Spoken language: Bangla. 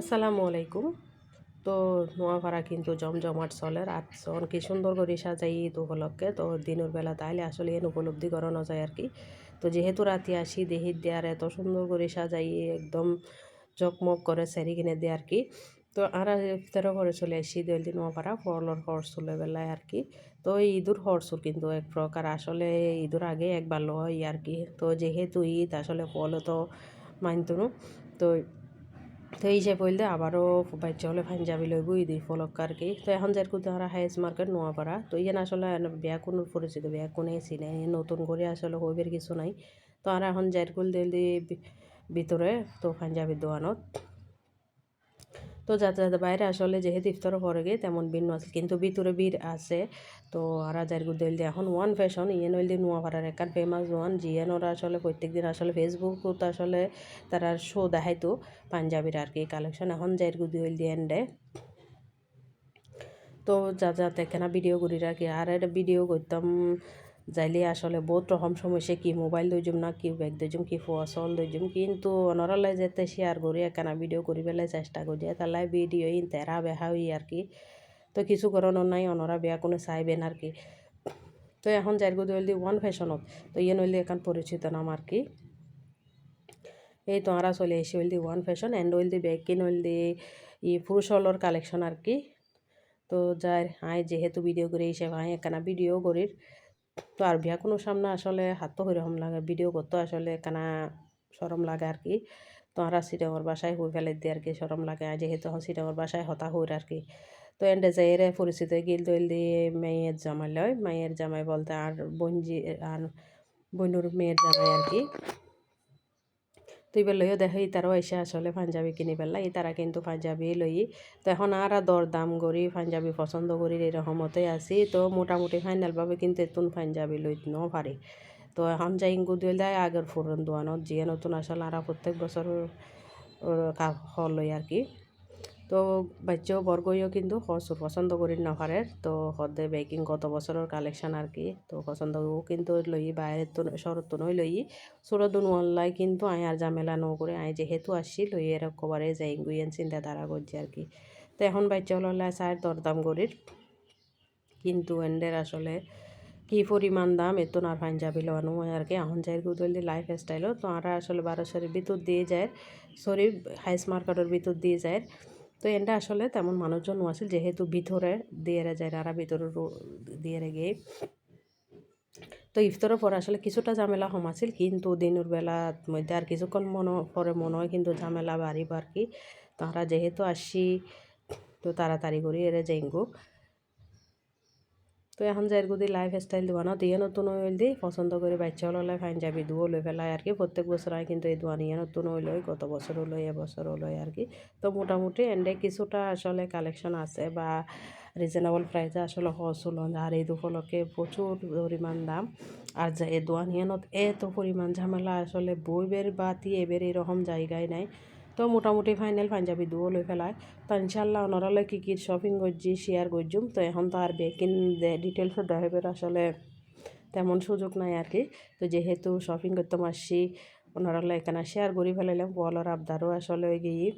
আসসালামু আলাইকুম। তো নোয়াপাড়া কিন্তু জমজমাট চলে রাত যখন কি সুন্দর করে সাজাই ঈদ উপলক্ষে তো দিনের বেলা তাইলে আসলে এন উপলব্ধি করানো যায় আর কি। তো যেহেতু রাতে আসি দেহির দেয়ার এত সুন্দর করে সাজাই একদম চকমক করে সেরি কিনে দেয় আর কি। তো আর ইফতারও করে চলে আসি দল দিন নোয়াপাড়া ফলর হরসুলের বেলায় আর কি। তো এই ঈদুর হরসুল কিন্তু এক প্রকার আসলে ঈদুর আগে একবার লয় আর কি। তো যেহেতু ঈদ আসলে ফলও তো মানতনু তো তো এই যে বললে আবারও বাচ্চা হলে পাঞ্জাবি লইব ঈদ উপলক্ষ আর কি। তো এখন যার কিন্তু আমরা হাইস মার্কেট নোয়াপাড়া তো ইয়ান আসলে বিয়া কোনো পরিচিত বিয়া কোনে চিনে নতুন করে আসলে হইবের কিছু নাই। তো আর এখন যার কুল দিল ভিতরে তো পাঞ্জাবির দোকানত তো যাতে যাতে বাইরে আসলে যেহেতু ইফতারও পরে গে তেমন ভিন্ন আছে কিন্তু ভিতরে ভিড় আছে। তো আর যার গুদেল দিয়ে এখন ওয়ান ফ্যাশন ইয়েন হইল নোয়াপাড়ার একান ফেমাস ওয়ান জিয়েন ওরা আসলে প্রত্যেকদিন আসলে ফেসবুকত আসলে তারা শো দেখাইতো পাঞ্জাবির আর কি কালেকশন এখন যার গুদি হইল দিয়ে এন্ডে। তো যাতে এখানে ভিডিও করি আর কি আর একটা ভিডিও করতাম যাইলে আসলে বহুত রকম সমস্যা কি মোবাইল দইজুম না কি ব্যাগ দইজুম কি ফসল দইজুম কিন্তু অনরালাই যেতে শেয়ার করি একখানা ভিডিও করি পেলাই চেষ্টা করি তাহলে ভিডিও ইন তেরা বেহা হই আর কি। তো কিছু করানোর নাই অনরা বেয়া কোনো চাইবেন আর কি। তো এখন যার গুদি হইল ওয়ান ফ্যাশনত তো ইয়ে নইলে এখন পরিচিত নাম আর কি। এই তো আমরা চলে এসে হইল ওয়ান ফ্যাশন অ্যান্ড হইল ব্যাগ কিন হইল পুরুষ হলর কালেকশন আর কি। তো যাই আয় যেহেতু ভিডিও করে হিসেবে আয় একখানা ভিডিও করির তো আর বিয়া কোনো সামনে আসলে হাত তো হইরকম লাগে ভিডিও করতে আসলে একখানা সরম লাগে আর কি। তো আর সিটাঙর বাসায় হই ফেলে দিয়ে আর কি সরম লাগে যেহেতু এখন সিটাঙর বাসায় হতা হইর আর কি। তো এন্ডে যাইরে পরিচিত গিল তৈল দিয়ে মেয়ের জামাই লয় মেয়ের জামাই বলতে আর বঞ্জি আর বনুর মেয়ের জামাই আর কি। তো এবার লইও দেখো তারাও এসে আসলে পাঞ্জাবি কিনি পেলাই তারা কিন্তু পাঞ্জাবি লই। তো এখন আর দর দাম করি পাঞ্জাবি পছন্দ করি এরকমতেই আছি তো মোটামুটি ফাইনালভাবে কিন্তু এতুন পাঞ্জাবি লই ন পারি। তো এখন যাই গুদিল দেয় আগের ফুরন দোয়ানত যিয়ে নতুন আসলে আর প্রত্যেক বছর হল লই আর কি। তো বাচ্চাও বর্গইও কিন্তু হসুর পছন্দ করি না পারে তো হদে বেকিং গত বছরের কালেকশন আর কি। তো পছন্দ কিন্তু লই বাইরের তো শরৎ তো নই লই সুরদুন অনলাই কিন্তু আয় আর ঝামেলা ন করে আয় যেহেতু আসছি লই এর কবারে যাই গুইয়েন চিন্তাধারা করছি আর কি। তো এখন বাচ্চা হল চায়ের দরদাম করির কিন্তু এন্ডের আসলে কি পরিমাণ দাম এত আর পাঞ্জাবি লওয়ানো হয় আর কি এখন যাই গুদল লাইফ স্টাইলও তো আর আসলে 1200 ভিতর দিয়ে যায় সরি হাইস মার্কেটের ভিতর দিয়ে যায়। তো এটা আসলে তেমন মানুষজন আছিল যেহেতু ভিতরে দিয়ে যায় আর ভিতরে দিয়ে গিয়ে তো ইফতারের পর আসলে কিছুটা ঝামেলা কম আছিল কিন্তু দিনের বেলার মধ্যে আর কিছুক্ষণ মনে হয় কিন্তু ঝামেলা বাড়িব আর কি। তারা যেহেতু আসি তো তাড়াতাড়ি করে এরে যাইগো। তো এখন যাই গুদি লাইফ স্টাইল দোয়ানো দিয়ে নতুন হইল দি পছন্দ করে বাচ্চা হলে পাঞ্জাবি দুও লই ফেলায় আর কি প্রত্যেক বছর হয় কিন্তু এই দোয়া নিয়ে নতুন হইল গত বছরও লই এবছরও লই আর কি। তো মোটামুটি এন্ডে কিছুটা আসলে কালেকশন আছে বা রিজনেবল প্রাইসে আসলে হসুল আর এই উপলক্ষে প্রচুর পরিমাণ দাম। আর যা এ দোয়া নিয়ে এত পরিমাণ ঝামেলা আসলে বইবের বাতি এবের এরকম জায়গায় নাই। তো মোটামুটি ফাইনাল পাঞ্জাবি দুও লই ফেলায় তো ইনশাল্লাহ ওনারালে কী শপিং করছি শেয়ার করছুম তো এখন তো আর বেকিন ডিটেলসও দেখাবের আসলে তেমন সুযোগ নাই আর কি। তো যেহেতু শপিং করতে আসছি ওনারালে এখানে শেয়ার করি ফেলাইলাম বলার আবদারও আসলে গিয়ে